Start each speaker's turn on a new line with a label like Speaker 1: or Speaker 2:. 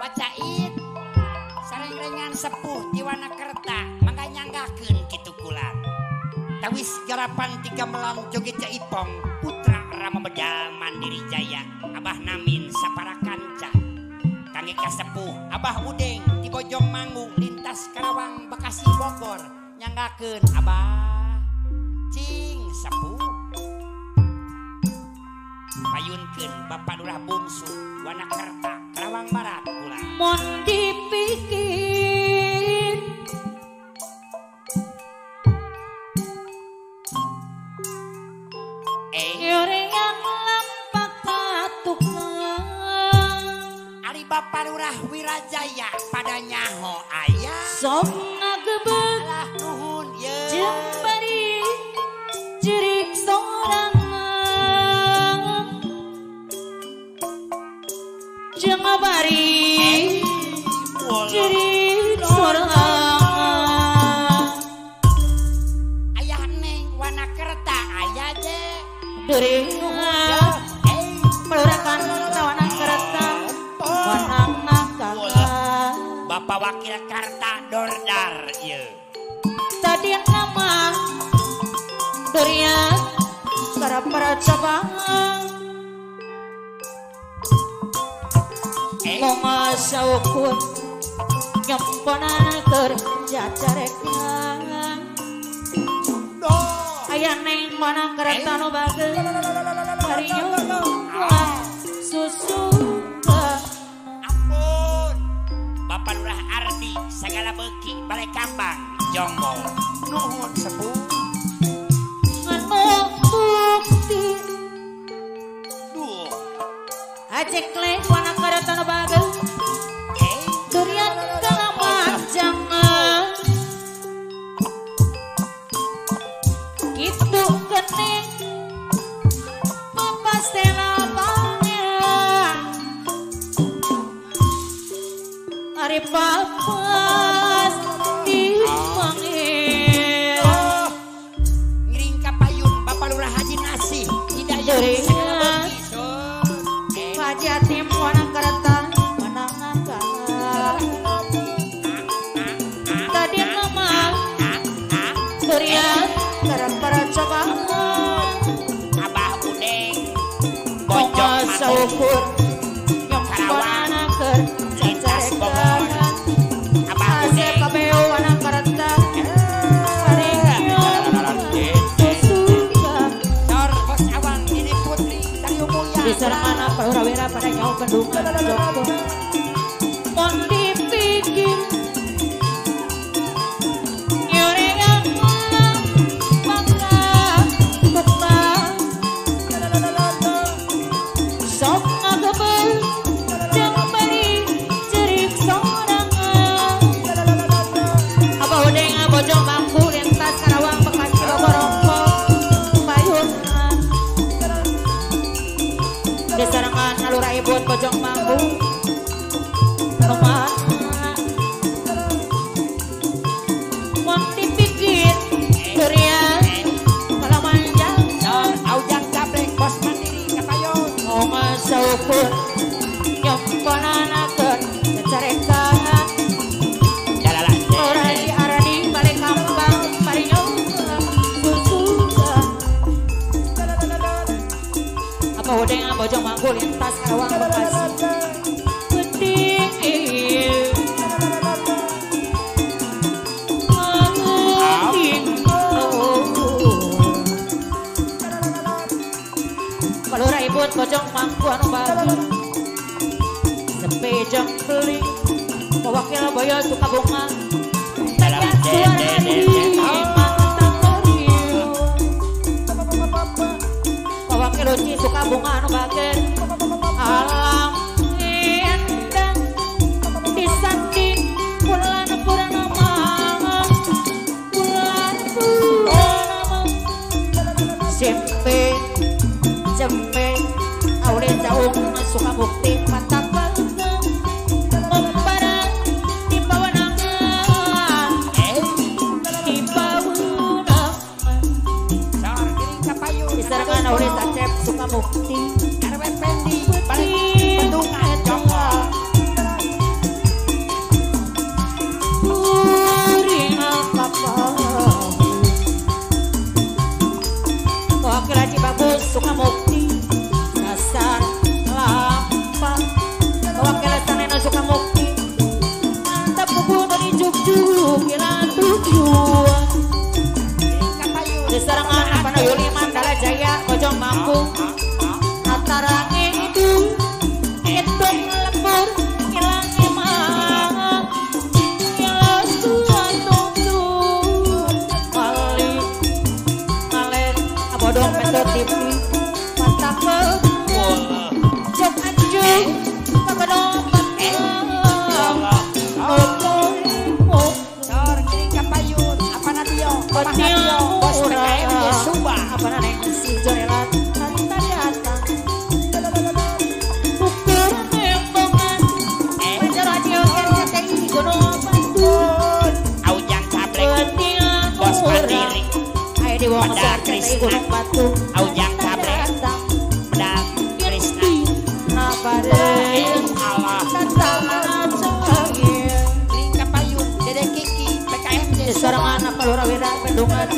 Speaker 1: Wacaid sareng-rengan sepuh di Wanakerta mangga nyanggakeun kitu kulan. Tawis garapan tiga melam joget Jaipong putra Rama Bedal Mandiri Jaya Abah Namin sapara kanca kangge kasepuh Abah Udeng di Bojong Mangu lintas Karawang Bekasi Bogor nyanggakeun Abah cing sepuh payunkeun Bapak Lurah Bungsu Wanakerta Karawang Barat ulah
Speaker 2: mon dipikir yore yang lampak katukang
Speaker 1: Ari Bapak Lurah Wirajaya pada nyaho ayah
Speaker 2: sok ngagebeg
Speaker 1: alah nuhun ye
Speaker 2: jeung bari jerik sorang jeung bari jerik sorang
Speaker 1: ayah neng Wanakerta ayah je
Speaker 2: Dering melurakan Wanakerta Wanang nakal
Speaker 1: Bapak Wakil Karta Dordar ye
Speaker 2: tadi nama Durian para cabang Monga saukur nyomponan kerja carekna aya neng Wanakerta nu bageus harinya susu
Speaker 1: ampun Bapak Lurah Ardi segala beki balai kambang jonggo nuhun sepuh
Speaker 2: anu bukti
Speaker 1: duh
Speaker 2: ajek le Wanakerta nu bageus durian kalamanjang gitu kening papastena pangeran ari papas di mangir
Speaker 1: ngiring kapayun Bapak Lurah Haji Nasih Hidayat
Speaker 2: Durian.
Speaker 1: segala beki sun
Speaker 2: Pajatim Wanakerta menangkan tadi nama durian para cabang
Speaker 1: Abah Udeng
Speaker 2: Bojong
Speaker 1: Bojong
Speaker 2: saukur yang
Speaker 1: Karawang.
Speaker 2: Wanaker
Speaker 1: Lintas Bogor Abah
Speaker 2: Ase
Speaker 1: Udeng
Speaker 2: kabeo Wanakerta susuka
Speaker 1: Tor Bos Awan ini Putri Dayu Mulya
Speaker 2: di sermana Prawira pada kau pendungan Joko mon dipikir nyorengan mangga tukang sok ngagebel jeung bari jerik sorangan Abah Udeng Bojong Bangku lintas Karawang Bekasi Bogor payungan di sarangan Lurah Ibun Bojong Bangku rumah mon dipikir durian kalamanjang
Speaker 1: Tor Aujang Cablek Bos Mandiri Kapayun
Speaker 2: Monga saukur nyomponanakeun cacarekan
Speaker 1: Jalalah
Speaker 2: orang di aradi balik kambang parinyo susuka apa Udeng Bojong Bangku lintas Karawang Bekasi Beding Lurah Ibun Bojong Bangku anu bagus sepejang beling Wakil Boyo Sukabunga
Speaker 1: Dalam
Speaker 2: Wakil Uci Sukabunga anu bagus alam indah disanding bulan purnama bulan Sukamukti
Speaker 1: RW Pendi balik Bendungan Joko
Speaker 2: Uri apa-apa Wakil Haji Bagus Sukamukti Dasar Lampa Wakil Saneno Sukamukti Mantap kubu dari juk-juk Kira tujuan Di serangan apa Yuli Mandala Jaya Bojong Mampu Antara itu Hitung lembur Hilang emang Hilang tuan tuntun Balik Ngalir Abodong Metro TV Mantap Jok anjung Kagadong
Speaker 1: Sor kiri kapayun apa nadio bos PKM di Sumba
Speaker 2: apa naneng si Jorelat Tanta datang Ukur nempongan Pacar radio RCTI Gunung Batu
Speaker 1: Aujang Cabrek bos mandiri
Speaker 2: Ayo di bawah RCTI Gunung Batu
Speaker 1: Aujang Cabrek pedang Krisna
Speaker 2: Nabarin
Speaker 1: Allah
Speaker 2: Tantangan Sengir
Speaker 1: kiri kapayun Dede Kiki PKM di
Speaker 2: Seorang anak Palura Wira Bendungan